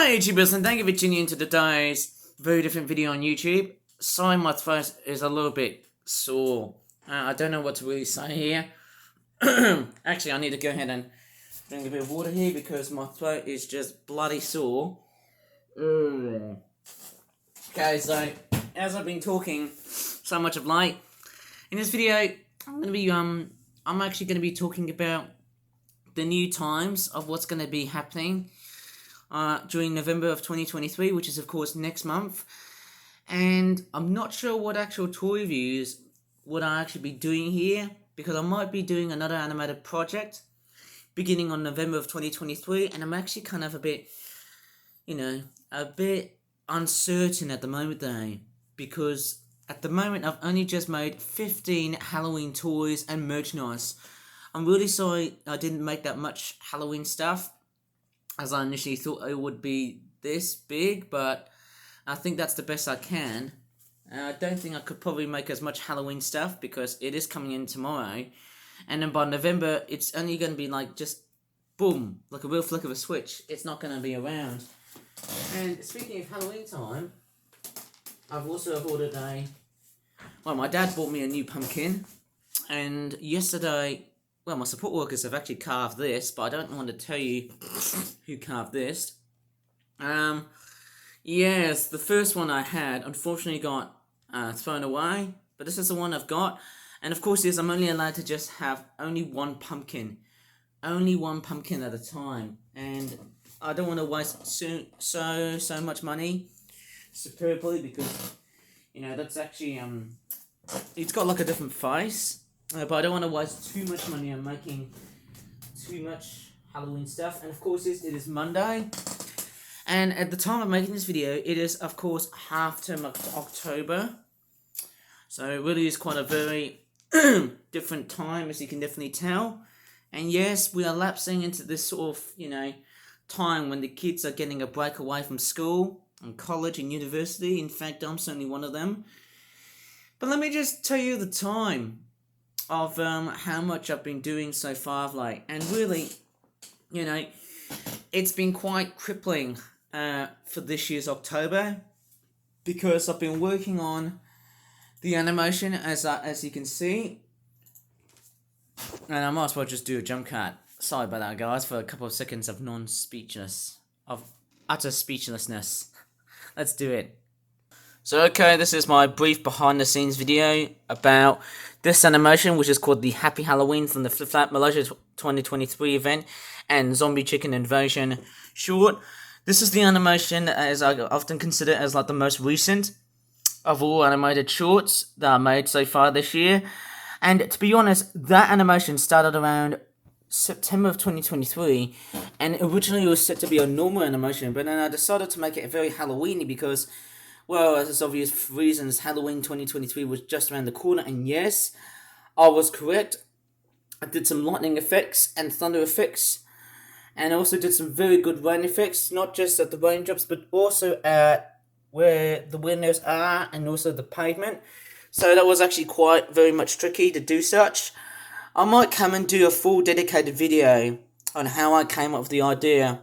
Hi YouTubers, and thank you for tuning in to today's very different video on YouTube. Sorry my throat is a little bit sore. I don't know what to really say here. Actually, I need to go ahead and drink a bit of water here because my throat is just bloody sore. Okay, so as I've been talking so much of late, in this video I'm actually gonna be talking about the new times of what's gonna be happening during November of 2023, which is of course next month. And I'm not sure what actual toy reviews would I actually be doing here, because I might be doing another animated project beginning on November of 2023, and I'm actually kind of a bit uncertain at the moment though, because at the moment I've only just made 15 Halloween toys and merchandise. I'm really sorry I didn't make that much Halloween stuff, as I initially thought it would be this big, but I think that's the best I can. I don't think I could probably make as much Halloween stuff because it is coming in tomorrow, and then by November it's only going to be like just boom, like a real flick of a switch. It's not going to be around. And speaking of Halloween time, I've also ordered my dad bought me a new pumpkin, and yesterday, well, my support workers have actually carved this, but I don't want to tell you who carved this. Yes, the first one I had unfortunately got thrown away, but this is the one I've got. And of course, I'm only allowed to just have only one pumpkin at a time, and I don't want to waste so much money superbly, because that's actually it's got like a different face. But I don't want to waste too much money on making too much Halloween stuff. And of course, it is Monday. And at the time of making this video, it is, of course, half-term October. So it really is quite a very different time, as you can definitely tell. And yes, we are lapsing into this sort of, time when the kids are getting a break away from school and college and university. In fact, I'm certainly one of them. But let me just tell you the time of how much I've been doing so far of late, and really, it's been quite crippling for this year's October, because I've been working on the animation, as you can see, and I might as well just do a jump cut. Sorry about that, guys, for a couple of seconds of utter speechlessness. Let's do it. So okay, this is my brief behind the scenes video about this animation, which is called the Happy Halloween from the Flip Flap Malaysia 2023 event and Zombie Chicken Invasion short. This is the animation, as I often consider as like the most recent of all animated shorts that are made so far this year. And to be honest, that animation started around September of 2023, and originally it was set to be a normal animation, but then I decided to make it very Halloweeny because, well, as obvious reasons, Halloween 2023 was just around the corner, and yes, I was correct. I did some lightning effects and thunder effects, and I also did some very good rain effects, not just at the raindrops, but also at where the windows are, and also the pavement. So that was actually quite very much tricky to do such. I might come and do a full dedicated video on how I came up with the idea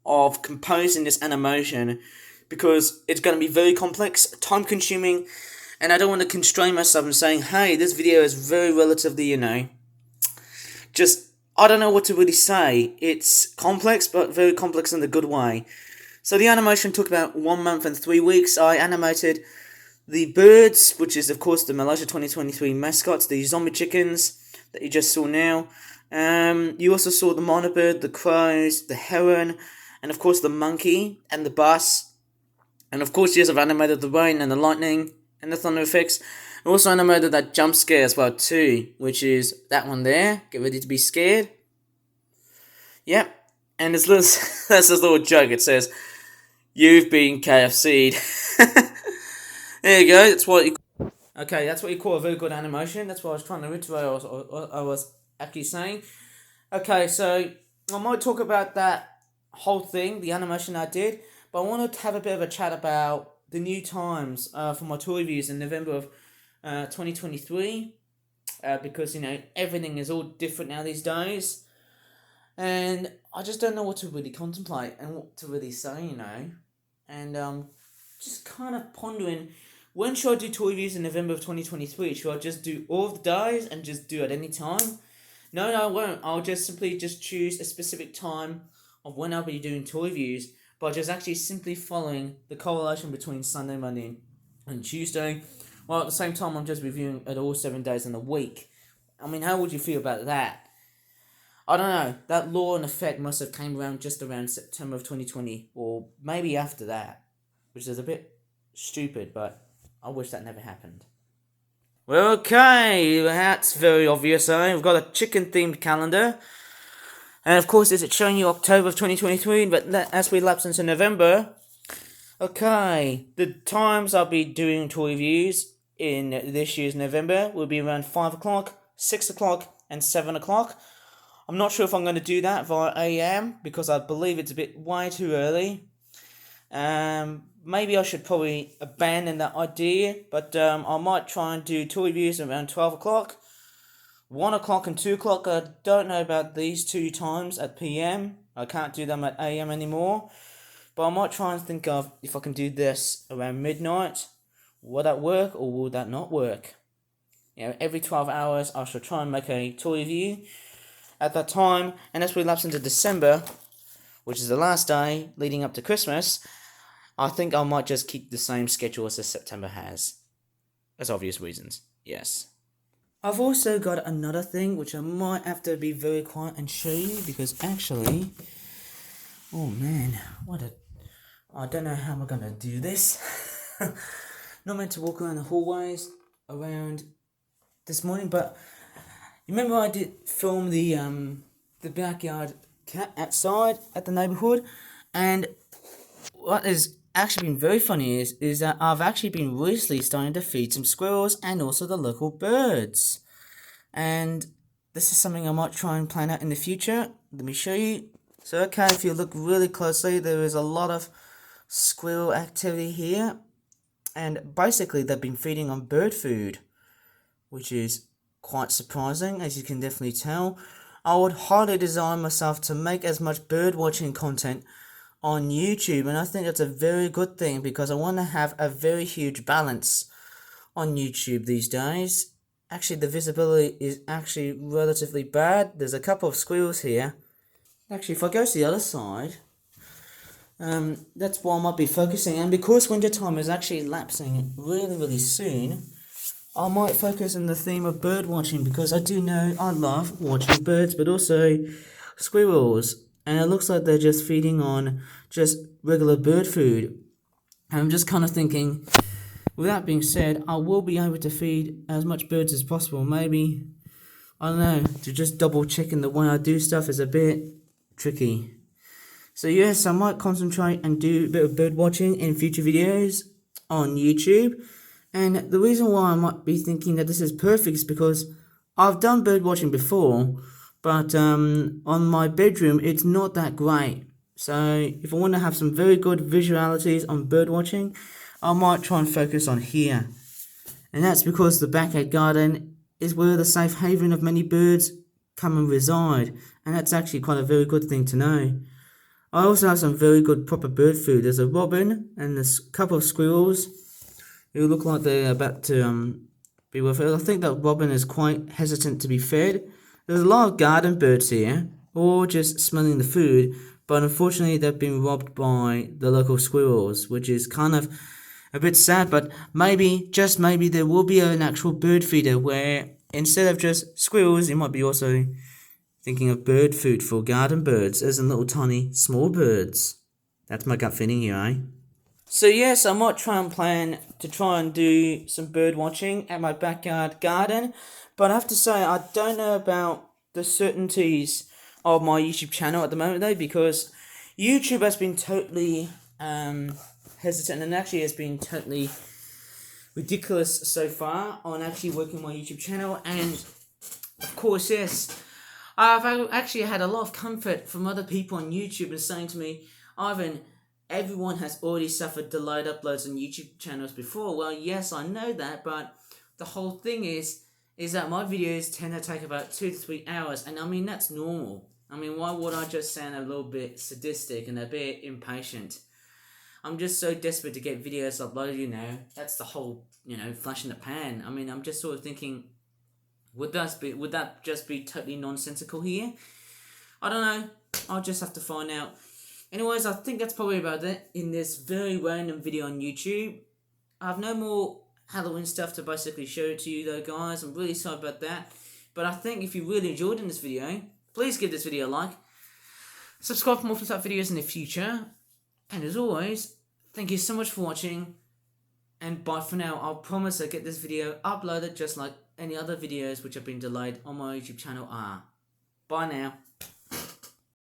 of composing this animation, because it's going to be very complex, time consuming, and I don't want to constrain myself in saying, hey, this video is very relatively, I don't know what to really say. It's complex, but very complex in the good way. So the animation took about 1 month and 3 weeks. I animated the birds, which is of course the Malaysia 2023 mascots, the zombie chickens that you just saw now. You also saw the monitor bird, the crows, the heron, and of course the monkey and the bus. And of course, yes, I've animated the rain and the lightning and the thunder effects. I also animated that jump scare as well too, which is that one there. Get ready to be scared. Yep. And there's this little joke. It says, "You've been KFC'd." There you go. That's what you call a very good animation. That's what I was trying to reiterate. I was actually saying. Okay, so I might talk about that whole thing, the animation I did. But I wanted to have a bit of a chat about the new times for my toy reviews in November of 2023, because everything is all different now these days. and I just don't know what to really contemplate and what to really say, and just kind of pondering, when should I do toy reviews in November of 2023? Should I just do all of the days and just do it any time? No, I won't. I'll just simply just choose a specific time of when I'll be doing toy reviews, by just actually simply following the correlation between Sunday, Monday, and Tuesday. While at the same time, I'm just reviewing at all 7 days in a week. I mean, how would you feel about that? I don't know. That law and effect must have came around just around September of 2020, or maybe after that, which is a bit stupid, but I wish that never happened. Well, okay, that's very obvious, eh? We've got a chicken-themed calendar. And of course, it's showing you October of 2023, but as we lapse into November, okay, the times I'll be doing toy reviews in this year's November will be around 5 o'clock, 6 o'clock, and 7 o'clock. I'm not sure if I'm going to do that via AM, because I believe it's a bit way too early. Maybe I should probably abandon that idea, but I might try and do toy reviews around 12 o'clock. 1 o'clock and 2 o'clock, I don't know about these two times at PM. I can't do them at AM anymore. But I might try and think of if I can do this around midnight. Will that work or will that not work? Every 12 hours I shall try and make a toy review at that time. And as we lapse into December, which is the last day leading up to Christmas, I think I might just keep the same schedule as September has. As obvious reasons, yes. I've also got another thing which I might have to be very quiet and show you, because actually, oh man, I don't know how I'm gonna do this. Not meant to walk around the hallways around this morning, but remember I did film the backyard cat outside at the neighborhood, and what has actually been very funny is that I've actually been recently starting to feed some squirrels and also the local birds. And this is something I might try and plan out in the future. Let me show you. So okay, if you look really closely, there is a lot of squirrel activity here. And basically they've been feeding on bird food, which is quite surprising, as you can definitely tell. I would highly desire myself to make as much bird watching content on YouTube, and I think that's a very good thing, because I want to have a very huge balance on YouTube these days. Actually, the visibility is actually relatively bad. There's a couple of squirrels here. Actually, if I go to the other side, that's why I might be focusing, and because winter time is actually lapsing really soon, I might focus on the theme of bird watching, because I do know I love watching birds, but also squirrels. And it looks like they're just feeding on just regular bird food. And I'm just kind of thinking, with that being said, I will be able to feed as much birds as possible. Maybe, I don't know, to just double checking the way I do stuff is a bit tricky. So yes, I might concentrate and do a bit of bird watching in future videos on YouTube. And the reason why I might be thinking that this is perfect is because I've done bird watching before, but on my bedroom it's not that great. So if I want to have some very good visualities on bird watching, I might try and focus on here. And that's because the backyard garden is where the safe haven of many birds come and reside, and that's actually quite a very good thing to know. I also have some very good proper bird food. There's a robin and there's a couple of squirrels who look like they're about to be with it. I think that robin is quite hesitant to be fed. There's a lot of garden birds here, all just smelling the food, but unfortunately they've been robbed by the local squirrels, which is kind of a bit sad. But maybe, just maybe, there will be an actual bird feeder where instead of just squirrels, you might be also thinking of bird food for garden birds, as in little tiny small birds. That's my gut feeling here, eh? So yes, I might try and plan to try and do some bird watching at my backyard garden, but I have to say I don't know about the certainties of my YouTube channel at the moment though, because YouTube has been totally hesitant and actually has been totally ridiculous so far on actually working my YouTube channel. And of course, yes, I've actually had a lot of comfort from other people on YouTube and saying to me, Ivan, everyone has already suffered delayed uploads on YouTube channels before. Well, yes, I know that, but the whole thing is that my videos tend to take about 2 to 3 hours, and I mean, that's normal. I mean, why would I just sound a little bit sadistic and a bit impatient? I'm just so desperate to get videos uploaded, you know. That's the whole, you know, flash in the pan. I mean, I'm just sort of thinking, would that just be totally nonsensical here? I don't know. I'll just have to find out. Anyways, I think that's probably about it in this very random video on YouTube. I have no more Halloween stuff to basically show to you though, guys. I'm really sorry about that. But I think if you really enjoyed in this video, please give this video a like. Subscribe for more flip videos in the future. And as always, thank you so much for watching. And bye for now. I'll promise I'll get this video uploaded just like any other videos which have been delayed on my YouTube channel are. Bye now.